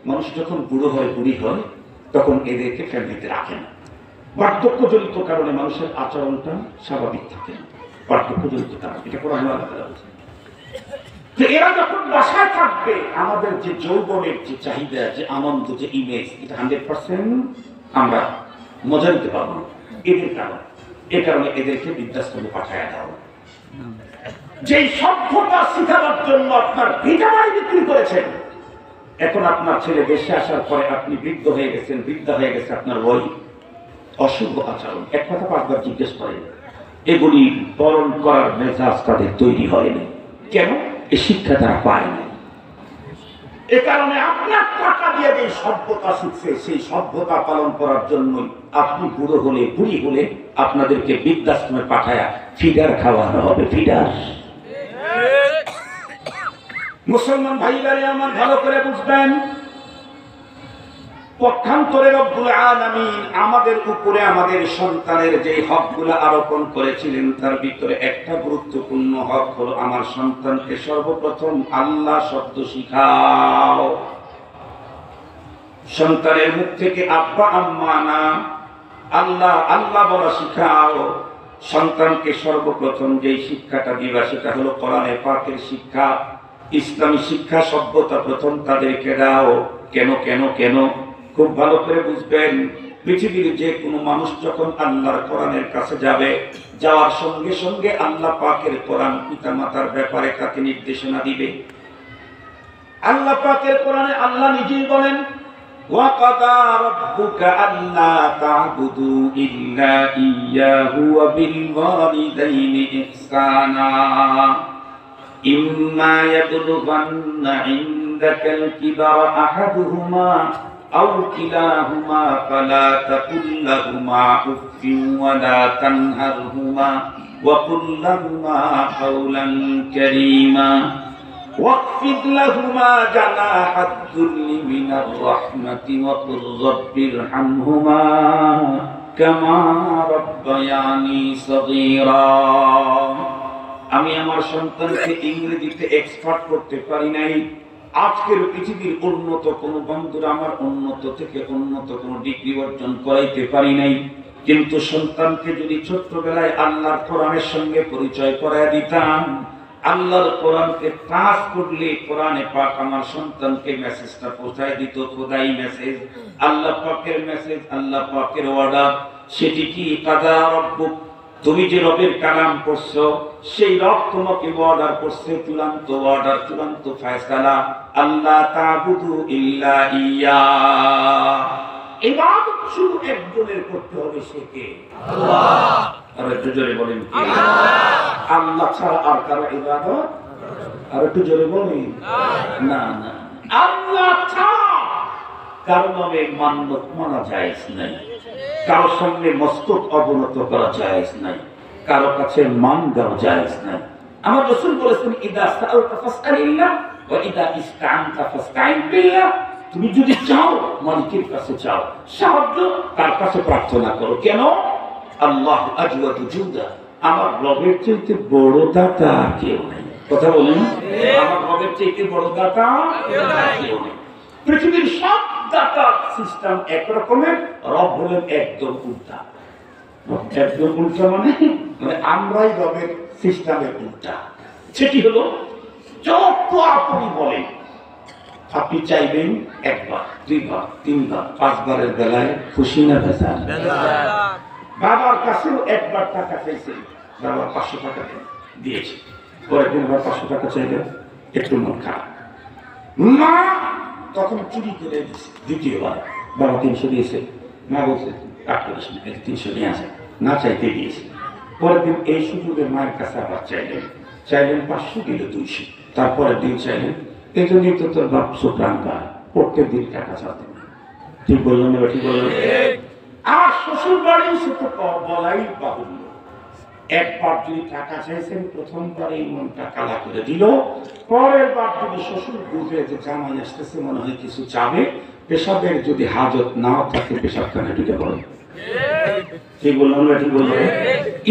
মানুষ যখন বুড়ো হয় বুড়ি হয় তখন এদেরকে ফ্যামিলিতে রাখে না। বার্ধক্যজনিত কারণে মানুষের আচরণটা স্বাভাবিক থাকে না, বার্ধক্যজনিত কারণ, এটা কোরআন আল্লাহ তাআলা বলেছেন। এরা যখন বাসায় থাকবে আমাদের যে যৌবনের যে চাহিদা, যে আনন্দ, যে ইমেজ, এটা 100% আমরা মজা নিতে পারবো না এদের কারণে। এ কারণে এদেরকে বৃদ্ধাশ্রমে পাঠায় দাও। যেই সভ্যতা শিখানোর জন্য আপনার ভিটা বাড়ি বিক্রি করেছেন, এখন আপনার ছেলে দেশে আসার পরে আপনি বৃদ্ধ হয়ে গেছেন, বৃদ্ধা হয়ে গেছে আপনার ওই অশুভ আচরণ। এক কথা 5 বার জিজ্ঞেস করেন, এগুলি বরণ করার মেজাজ তাদের তৈরি হয়নি। কেন? এই শিক্ষা তারা পায় না। এ কারণে আপনার টাকা দিয়ে যে সভ্যতা শিখছে, সেই সভ্যতা পালন করার জন্যই আপনি বুড়ো হলে বুড়ি হলে আপনাদেরকে বৃদ্ধাশ্রমে পাঠায়া ফিডার খাওয়ানো হবে। ফিডার। মুসলমান ভাইরা আমার ভালো করে বুঝবেন, পক্ষান্তরে রব্বুল আলামিন আমাদের উপরে আমাদের সন্তানের যে হকগুলো আরোপণ করেছিলেন তার ভিতরে একটা গুরুত্বপূর্ণ হক হলো আমার সন্তানকে সর্বপ্রথম আল্লাহ শব্দ শিখাও। সন্তানের মুখ থেকে আব্বা আম্মা না, আল্লাহ আল্লাহ বলা শিখাও। সন্তানকে সর্বপ্রথম যেই শিক্ষাটা দিবা সেটা হলো কোরআনে পাকের শিক্ষা, ইসলামী শিক্ষা, সভ্যতা প্রথম তাদেরকে দাও। কেন কেন কেন? খুব ভালো করে বুঝবেন, পৃথিবীর যে কোনো মানুষ যখন আল্লাহর কোরআনের কাছে যাবে, যাওয়ার সঙ্গে সঙ্গে আল্লাহ পাকের কোরআন পিতামাতার ব্যাপারে তাকে নির্দেশনা দিবে। আল্লাহ পাকের কোরআনে আল্লাহ নিজেই বলেন, وَقَضَى رَبُّكَ أَلَّا تَعْبُدُوا إِلَّا إِيَّاهُ وَبِالْوَالِدَيْنِ إِحْسَانًا إِمَّا يَبْلُغَنَّ عِندَكَ الْكِبَرَ أَحَدُهُمَا أَوْ كِلَاهُمَا فَلَا تَقُل لَّهُمَا أُفٍّ وَلَا تَنْهَرْهُمَا وَقُل لَّهُمَا قَوْلًا كَرِيمًا واخفض لهما جناح الذل من الرحمة وقل رب ارحمهما كما ربياني صغيرا। আমি আমার সন্তানকে ইংরেজিতে এক্সপার্ট করতে পারি নাই। আজকের পৃথিবীর উন্নত কোন বন্ধুরা আমার উন্নত থেকে উন্নত কোন ডিগ্রি অর্জন করাইতে পারি নাই, কিন্তু সন্তানকে যদি ছোট্টবেলায় আল্লাহর কোরআনের সঙ্গে পরিচয় করায় দিতাম, আল্লাহর কোরআনকে টাচ করলে কোরআনে পাক আমার সন্তানকে মেসেজটা পৌঁছায় দিত। খোদাই মেসেজ, আল্লাহ পাকের মেসেজ, আল্লাহ পাকের অর্ডার। সেটি কি? কাদা রব্বুক, তুমি যে রবের কালাম পড়ছো সেই রব তোমাকে অর্ডার করছে, চূড়ান্ত অর্ডার, চূড়ান্ত ফয়সালা, আল্লাহ তা'বুদু ইল্লা ইয়া। ইবাদত শুধু একজনের করতে হবে, সে কে? আল্লাহ। আর একটু জোরে বলেন কি? আল্লাহ। আল্লাহ ছাড়া আর কারো ইবাদত? আর একটু জোরে বলেন না। না, আল্লাহ ছাড়া কারো নামে মান্যত মানা জায়েজ নাই, কারো সামনে মস্তক অবনত করা জায়েজ নাই, কারো কাছে মান দেওয়া জায়েজ নাই। আমার রাসূল বলেছেন, ইদা সাআলতা ফাসআলিল্লাহ ওয়া ইদা ইসতাআনতা ফাসতাইন বিল্লাহ। তুমি যদি চাও মালিকের কাছে চাও, সাহায্য তার কাছে প্রার্থনা করো। কেন? আল্লাহ আজওয়াদু জুদা, আমার রবের চাইতে বড় দাতা কেউ নেই। কথা বলেন, আমার রবের চাইতে বড় দাতা কেউ নেই। পৃথিবীর সব দাতার সিস্টেম এক রকমের, রব হলেন একদম উল্টা। একদম উল্টা মানে আমরাই রবের সিস্টেমের উল্টা। সেটি হলো, যত আপনি বলেন, আপনি চাইবেন একবার, দুইবার, তিনবার, 5 বারের বেলায় খুশি না বেজার? বাবার কাছেও একবার টাকা চাইছেন, বাবা 500 টাকা দিয়েছে, পরের দিন আবার 500 টাকা চাইলে একটু মন খারাপ। মা তখন চুরি করে দিচ্ছে, দ্বিতীয়বার বাবা 300 দিয়েছে, মা বলছে 300 নিয়ে আসে, না চাইতে দিয়েছে। পরের দিন এই সুযোগে মায়ের কাছে আবার চাইলেন 500, দিল 200, তারপরের দিন চাইলেন। এই জন্যই তো তোর বাপ সুপ্রাঙ্গা, প্রত্যেক দিন টাকা চাইতেন। ঠিক বললেন না? ঠিক বললেন। আর শ্বশুর বাড়ি সে তো বলাই বাহুল্য, একবার যদি টাকা চাইছেন, প্রথমবারে মনটা কালা করে দিল, পরের বার যদি শ্বশুর বুঝে যে জামাই আসতেছে, মনে হয় কিছু চাবে, পেশাবের যদি হাজত নাও থাকে পেশাবখানে ঢুকে পড়ে। ঠিক বললাম না? ঠিক বললেন।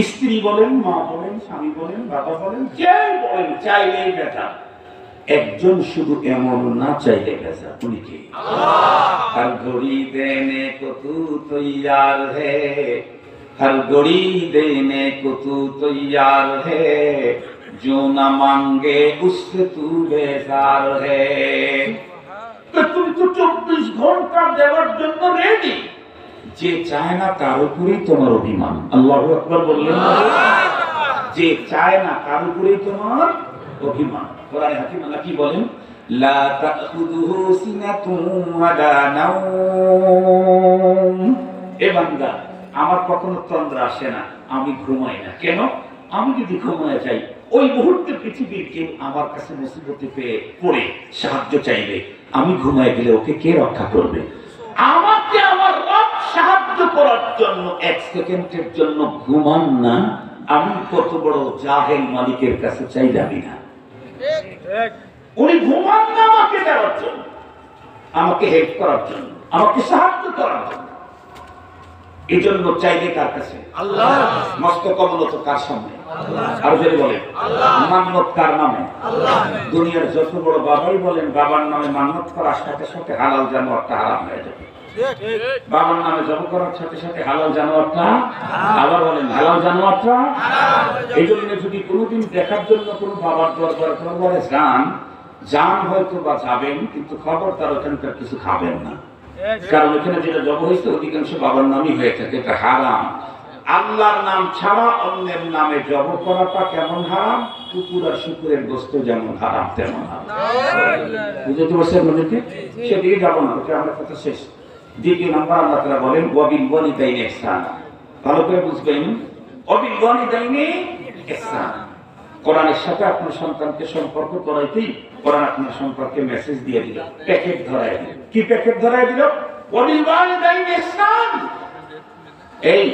স্ত্রী বলেন, মা বলেন, স্বামী বলেন, বাবা বলেন, যে বলেন, চাইলেই বেটা একজন শুধু এমন না চাইলে বেজা, উনি কে? हर घड़ी देने को तू तैयार है, हर घड़ी देने को तू तैयार है, जो ना मांगे उससे तू बेजार है। तो तुम तो 24 घंटा দেওয়ার জন্য রেডি। যে চায় না তার উপরেই তোমার অভিমান। আল্লাহু আকবার বললেন। যে চায় না তার উপরেই তোমার অভিমান। কোরআনে হাকিম আল্লাহ কি বলেন? লা তাখুযুহু সিনাতুন ওয়ালা নাওম। এ বান্দা, আমার কখনো তন্দ্রা আসে না, আমি ঘুমাই না। কেন? আমি যদি ঘুমায় যাই, ওই মুহূর্তে পৃথিবীর কেউ আমার কাছে মুসিবতে পেয়ে পড়ে সাহায্য চাইবে, আমি ঘুমায় গেলে ওকে কে রক্ষা করবে? আমাকে আমার রব সাহায্য করার জন্য 1 সেকেন্ডের জন্য ঘুমান না, আমি কত বড় জাহেল মালিকের কাছে চাই যাবি না। উনি ঘুমান না আমাকে দেওয়ার জন্য, আমাকে হেল্প করার জন্য, আমাকে সাহায্য করার জন্য। এই জন্য চাইলে কার কাছে? আল্লাহ। মস্তক অবনত কার সামনে? আর যদি বলেন মান্নত কার নামে? আল্লাহ। দুনিয়ার যত বড় বাবাই বলেন বাবার নামে মান্নত করার সাথে সাথে হালাল জানোয়ারটা হারাম হয়ে যাবে। বাবার নামে জব করার সাথে সাথে হালাল জানোয়ারটা, আবার বলেন হালাল জানোয়ারটা। এই জন্য যদি কোনোদিন দেখার জন্য কোনো বাবার দরবারে যান হয়তো বা যাবেন, কিন্তু খবরদার ওখানকার কিছু খাবেন না, কারণ ওখানে যেটা জব হয়েছে অধিকাংশ বাবার নামই হয়ে থাকে, এটা হারাম। আল্লাহর নাম ছাড়া অন্যের নামে জব করাটা কেমন হারাম? কুকুর আর শুকুরের গোস্ত যেমন হারাম তেমন হারাম। বুঝতে পারছেন আপনাদেরকে? সেদিকে যাবো না, ওটা আমার কথা শেষ। দ্বিতীয় নাম্বার আল্লাহ তাআলা বলেন ওয়াবিল ওয়ালিদাইনি ইহসানা। ভালো করে বুঝবেন, ওয়াবিল ওয়ালিদাইনি ইহসানা। কোরআনের সাথে আপনার সন্তানকে সম্পর্ক করাইতেই কোরআন আপনার সম্পর্কে মেসেজ দিয়ে দিল, প্যাকেট ধরায় দিল। কি প্যাকেট ধরায় দিল? ওয়াবিল ওয়ালিদাইনি ইহসান। এই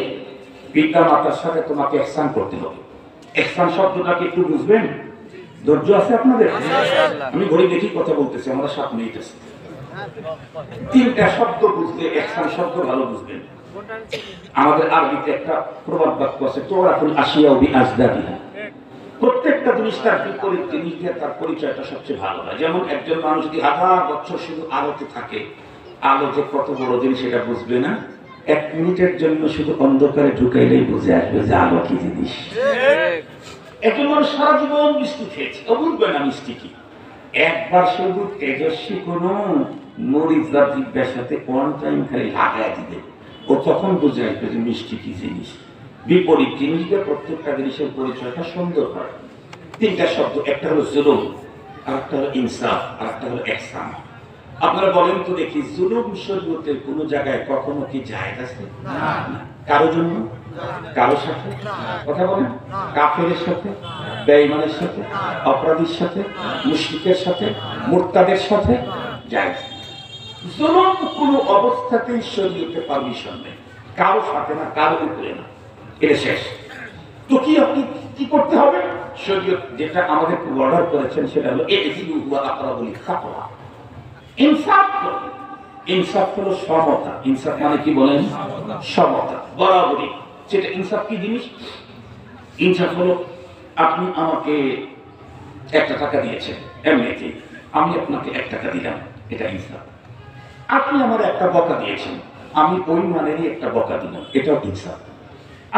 পিতা মাতার সাথে তোমাকে ইহসান করতে হবে। ইহসান শব্দটাকে একটু বুঝবেন? ধৈর্য আছে আপনাদের? আমি ঘড়ি দেখি কথা বলতেছি, আমরা 7 মিনিট আছে। 3টা শব্দ বুঝলে ইহসান শব্দ ভালো বুঝবেন। আমাদের আরবিতে একটা প্রবাদ বাক্য আছে, তোরাফুল আশিয়া বিআজদাদিহা। প্রত্যেকটা জিনিস তার বিপরীত জিনিস দিয়ে তার পরিচয়টা সবচেয়ে ভালো হয়। যেমন একজন মানুষ যদি 1000 বছর শুধু আলোতে থাকে, আলো যে কত বড় জিনিস সেটা বুঝবে না। 1 মিনিটের জন্য শুধু অন্ধকারে ঢুকাইলেই বুঝে আসবে যে আলো কি জিনিস। একজন মানুষ সারা জীবন মিষ্টি খেয়েছে, ও বুঝবে না মিষ্টি কি। একবার শুধু তেজস্বী কোন মরিচ বা জিব্বার সাথে কোন টাইম খালি লাগাই দিবে, ও তখন বুঝে আসবে যে মিষ্টি কি জিনিস। বিপরীত জিনিস দিয়ে প্রত্যেকটা জিনিসের পরিচয়টা সুন্দর হয়। 3টা শব্দ, একটা হলো জুলুম, আর একটা হলো ইনসাফ, আর একটা হলো ইহসান। আপনারা বলেন তো দেখি, জুলুম শরীয়তের কোন জায়গায় কখনো কি জায়েজ আছে? না। কারো জন্য, কারো সাথে কথা বলেন, কাফেরের সাথে, বেঈমানের সাথে, অপরাধীর সাথে, মুশরিকের সাথে, মুরতাদের সাথে জায়েজ। জুলুম কোন অবস্থাতেই শরীয়তে পারমিশন নেই, কারো সাথে না, কারো উপরে না, এটা শেষ। তো কি আপনি কি করতে হবে? শরীয়ত যেটা আমাদের অর্ডার করেছেন সেটা হলো ইহদিনু হুয়া আকরাবু লিত-তাকওয়া। ইনসাফ করুন। ইনসাফ হলো সমতা। ইনসাফ মানে কি বলেন? সমতা, বরাবরই। সেটা ইনসাফ কি জিনিস? ইনসাফ হলো আপনি আমাকে 1 টাকা দিয়েছেন এমনিতে, আমি আপনাকে 1 টাকা দিলাম, এটা ইনসাফ। আপনি আমার একটা বকা দিয়েছেন, আমি ওই মানেরই একটা বকা দিলাম, এটাও ইনসাফ।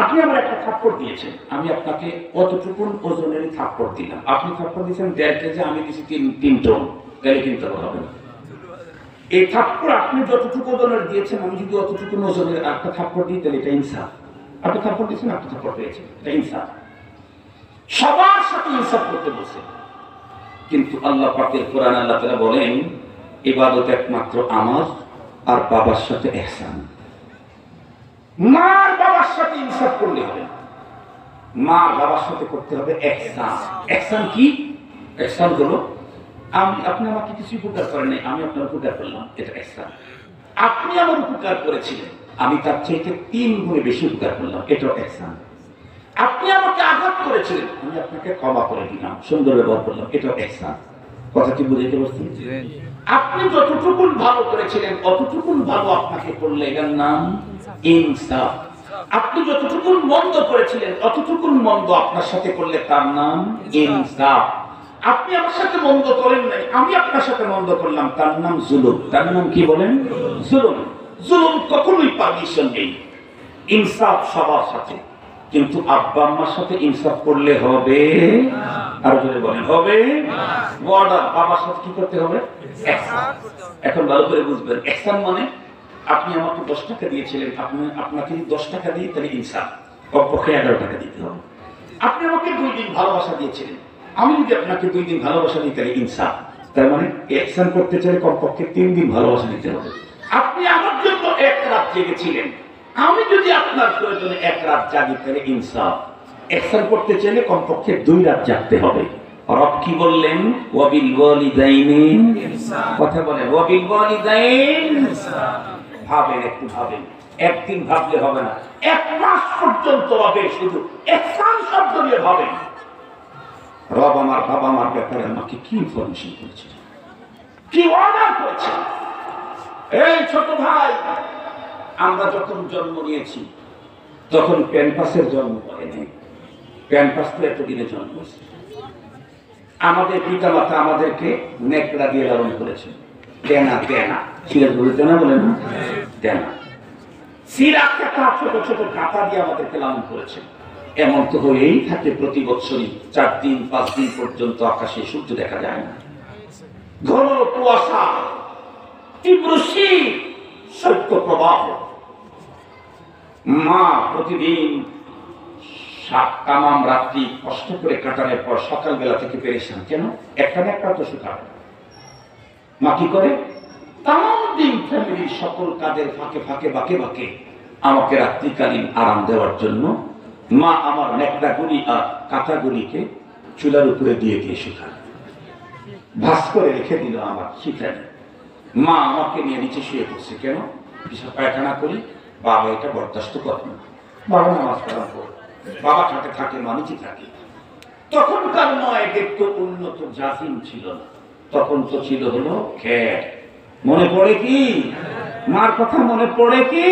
আপনি আমার একটা থাপ্পড় দিয়েছেন, আমি আপনাকে কতটুকুন ওজনেরই থাপ্পড় দিলাম। আপনি থাপ্পড় দিয়েছেন 1.5 কেজি, আমি দিয়েছি 3 টন, তাহলে কিন্তু হবে না। এই থাপ্পড় আপনি যতটুকু ওজনের দিয়েছেন, আমি যদি অতটুকু ওজনের একটা থাপ্পড় দিই, তাহলে এটা ইনসাফ। আপনি থাপ্পড় দিয়েছেন, আপনি থাপ্পড় পেয়েছেন, এটা ইনসাফ। সবার সাথে ইনসাফ করতে বসে। কিন্তু আল্লাহ পাকের কোরআন আল্লাহ তাআলা বলেন ইবাদত একমাত্র আমার আর বাবার সাথে ইহসান। মার বাবার সাথে ইনসাফ করলে হবে, মা বাবার সাথে করতে হবে ইহসান। ইহসান কি? ইহসান হলো আপনি আমাকে কিছু উপকার করেন নাই, আমি আপনার উপকার করলাম, এটা ইহসান। আপনি আমার উপকার করেছিলেন, আমি তার চাইতে 3 গুণে বেশি উপকার করলাম, এটাও ইহসান। আপনি আমাকে আঘাত করেছিলেন, আমি আপনাকে ক্ষমা করে দিলাম, সুন্দর ব্যবহার করলাম, এটাও ইহসান। কথা কি বুঝাইতে পারছি? আপনি যতটুকুন ভালো করেছিলেন অতটুকুন ভালো আপনাকে করলে, এর নাম ইনসাফ। আপনি যতটুকুন মন্দ করেছিলেন অতটুকুন মন্দ আপনার সাথে করলে, তার নাম ইনসাফ। আপনি আমার সাথে মন্দ করেন নাই, আমি আপনার সাথে মন্দ করলাম, তার নাম জুলুম। তার নাম কি বলেন? জুলুম। জুলুম কখনোই পারমিশন নেই। ইনসাফ সবার সাথে, কিন্তু আব্বা আম্মার সাথে ইনসাফ করলে হবে? আর যদি বলেন হবে? ওয়ার্ডার বাবার সাথে কি করতে হবে? এখন ভালো করে বুঝবেন, ইহসান মানে আপনি আমাকে 10 টাকা দিয়েছিলেন, আপনাকে 10 টাকা দিই, তাহলে ইনসাফ কমপক্ষে 11 টাকা দিতে হবে। আপনি আমাকে 2 দিন ভালোবাসা দিয়েছিলেন, আমি যদি আপনাকে 2 দিন ভালোবাসা দিই, তাহলে ইনসাফ। তার মানে ইহসান করতে চাইলে কমপক্ষে 3 দিন ভালোবাসা দিতে হবে। আপনি আমার জন্য 1 রাত জেগেছিলেন, আমি যদি আপনার প্রয়োজনে 1 রাত জাগি, তাহলে ইনসাফ। ইহসান করতে চাইলে কমপক্ষে 2 রাত জাগতে হবে। রব কি বললেন? ওয়াবিল ওয়ালিদাইনি ইহসান। কথা বলে ওয়াবিল ওয়ালিদাইনি ইহসান। ভাবেন, একটু ভাবেন, একদিন ভাবলে হবে না, 1 মাস পর্যন্ত ভাবে, শুধু ইহসান শব্দ নিয়ে ভাবেন। রব আমার বাবা মার ব্যাপারে আমাকে কি ইনফরমেশন করেছে, কি অর্ডার করেছে। এই ছোট ভাই, আমরা যখন জন্ম নিয়েছি তখন প্যাম্পাসের জন্ম হয় নাই, প্যাম্পাস তো এতদিনে জন্ম হয়েছে। আমাদের পিতা মাতা আমাদেরকে নেকড়া দিয়ে লালন করেছে, দেনা দেনা, সিরাজ বলে দেনা বলে না, দেনা সিরা কাটা, ছোট ছোট কাটা দিয়ে আমাদেরকে লালন করেছে। এমন তো হয়েই থাকে প্রতি বছরই 4 দিন 5 দিন পর্যন্ত আকাশে সূর্য দেখা যায় না, ঘন কুয়াশা, তীব্র শীত, শৈত্য প্রবাহ। মা প্রতিদিন তামাম রাত্রি কষ্ট করে কাটানোর পর সকালবেলা থেকে পেরেছেন, কেন? একটা না একটা তো শুকাবে। মা কি করে? তামাম দিন ফ্যামিলির সকল কাজের ফাঁকে ফাঁকে বাঁকে বাঁকে আমাকে রাত্রিকালীন আরাম দেওয়ার জন্য মা আমার নেকড়াগুলি আর কাঁটাগুলিকে চুলার উপরে দিয়ে দিয়ে শুকায়, ভাস করে রেখে দিল আমার শিখায়। মা আমাকে নিয়ে নিচে শুয়ে পড়ছে, কেন? পিছনে পায়খানা করি, বাবা এটা বরদাস্ত করে না, বাবা নামাজ পড়া পড়ে, বাবা খাটে থাকে, মানুষই থাকে। তখনকার মায়েদের তো উন্নত জাফিন ছিল না, তখন তো ছিল হলো খের। মনে পড়ে কি মার কথা? মনে পড়ে কি?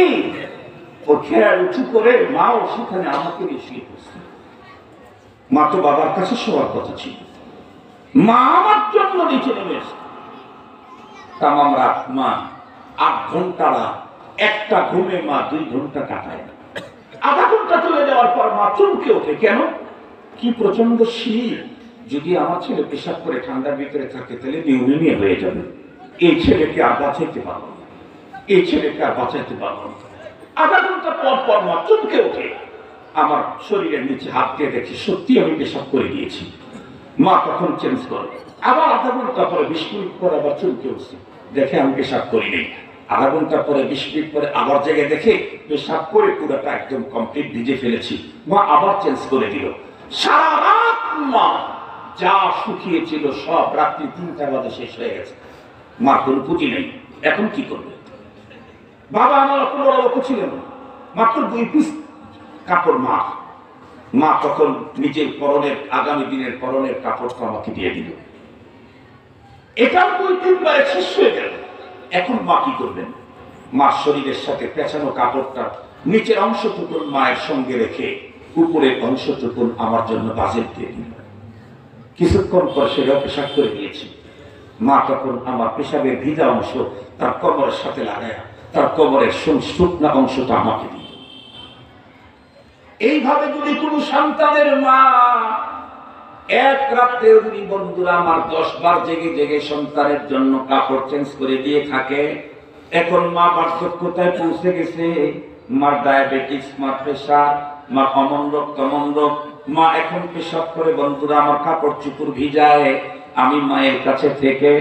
ও খের উঁচু করে মাও সেখানে আমাকে নিয়ে শুয়ে পড়ছে। মা তো বাবার কাছে শোয়ার কথা ছিল, মা আমার জন্য নিচে নেমে এসে তামাম রাত মা 8 ঘন্টা রাত, একটা ঘুমে মা 2 ঘন্টা কাটায় না। আধা ঘন্টা চলে যাওয়ার পর মা চমকে ওঠে, কেন? কি প্রচন্ড শীত, যদি আমার ছেলে পেশাব করে ঠান্ডার ভিতরে থাকে তাহলে নিউমোনিয়া হয়ে যাবে, এই ছেলেকে আর বাঁচাইতে পারবো না, এই ছেলেকে আর বাঁচাইতে পারবো না। আধা ঘন্টা পর পর মা চমকে ওঠে, আমার শরীরের নিচে হাত দিয়ে দেখি সত্যি আমি পেশাব করে দিয়েছি। মা তখন চেঞ্জ করে, আবার আধা ঘন্টা পরে 20 মিনিট পরে আবার চমকে উঠছে, দেখে আমি পেশাব করি নেই। আধা ঘন্টা পরে 20 মিনিট পরে আবার জায়গায় দেখে পেশাব করে পুরোটা একদম কমপ্লিট ভিজে ফেলেছি। মা আবার চেঞ্জ করে দিল। সারা রাত মা যা শুকিয়েছিল সব রাত্রি 3টা বাজে শেষ হয়ে গেছে। মা কোনো পুঁজি নেই, এখন কি করবে? বাবা আমার অত বড় লোক ছিলেন, মাত্র 2 পিস কাপড়। মা তখন নিজের পরনের, আগামী দিনের পরনের কাপড়টা আমাকে দিয়ে দিল। এটাও 2-3 বারে শেষ হয়ে গেল। এখন মা কি করবেন? মার শরীরের সাথে পেঁচানো কাপড়টা নিচের অংশটুকু মায়ের সঙ্গে রেখে উপরের অংশটুকু আমার জন্য বাজেট দিয়ে দিল। কিছুক্ষণ পর সেটাও পেশাব করে দিয়েছি। মা তখন আমার পেশাবের ভিজা অংশ তার কোমরের সাথে লাগায় তার কোমরের শুকনা অংশটা আমাকে দিল। এইভাবে যদি কোনো সন্তানের মা এক রাত্রে যদি বন্ধুরা আমার 10 বার জেগে জেগে সন্তানের জন্য কাপড় চেঞ্জ করে দিয়ে থাকে, এখন মা বার্ধক্যতায় পৌঁছে গেছে, মার ডায়াবেটিস, মার প্রেশার, মার অমন রোগ তমন রোগ, মা এখন পেশাব করে বন্ধুরা আমার কাপড় চুপড় ভিজায়। আমি মায়ের কাছে থেকে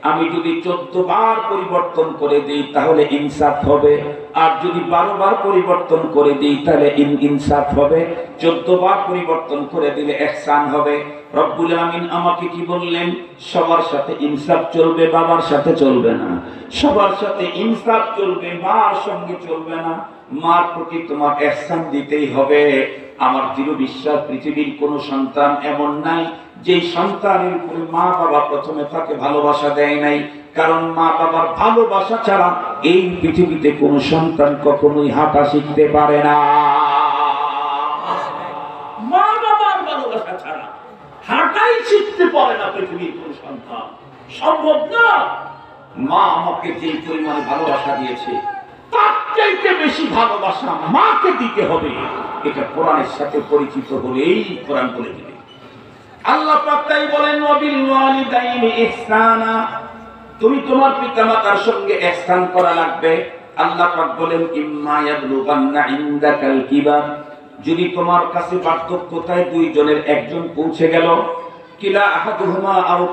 আমি যদি 14 বার পরিবর্তন করে দিই তাহলে ইনসাফ হবে, আর যদি 12 বার পরিবর্তন করে দিই তাহলে ইনসাফ হবে, 14 বার পরিবর্তন করে দিলে ইহসান হবে। রব্বুল আমিন আমাকে কি বললেন? সবার সাথে ইনসাফ চলবে, বাবার সাথে চলবে না। সবার সাথে ইনসাফ চলবে, মার সঙ্গে চলবে না। মার প্রতি তোমার ইহসান দিতেই হবে। আমার দৃঢ় বিশ্বাস পৃথিবীর কোন সন্তান এমন নাই যে সন্তানের উপরে মা বাবা প্রথমে তাকে ভালোবাসা দেয় নাই, কারণ মা বাবার ভালোবাসা ছাড়া এই পৃথিবীতে কোন সন্তান কখনোই হাঁটা শিখতে পারে না। মা বাবার ভালোবাসা ছাড়া হাঁটা মাই শিখতে পারে না পৃথিবীর কোন সন্তান, সম্ভব না। মা আমাকে যে পরিমাণে ভালোবাসা দিয়েছে তার চাইতে বেশি ভালোবাসা মাকে দিতে হবে। এটা কোরআনের সাথে পরিচিত হলেই কোরআন বলে দিবে। আল্লাহ পাক তাই বলেন ওয়াবিল ওয়ালিদাইনি ইহসানা, তুমি তোমার পিতামাতার সঙ্গে ইহসান করা লাগবে। আল্লাহ পাক বলেন ইম্মা ইয়াবলুগান্না ইনদাকাল কিবার, যদি তোমার কাছে বার্ধক্যতায় দুইজনের একজন পৌঁছে গেল, কিলা আহাদুহুমা আও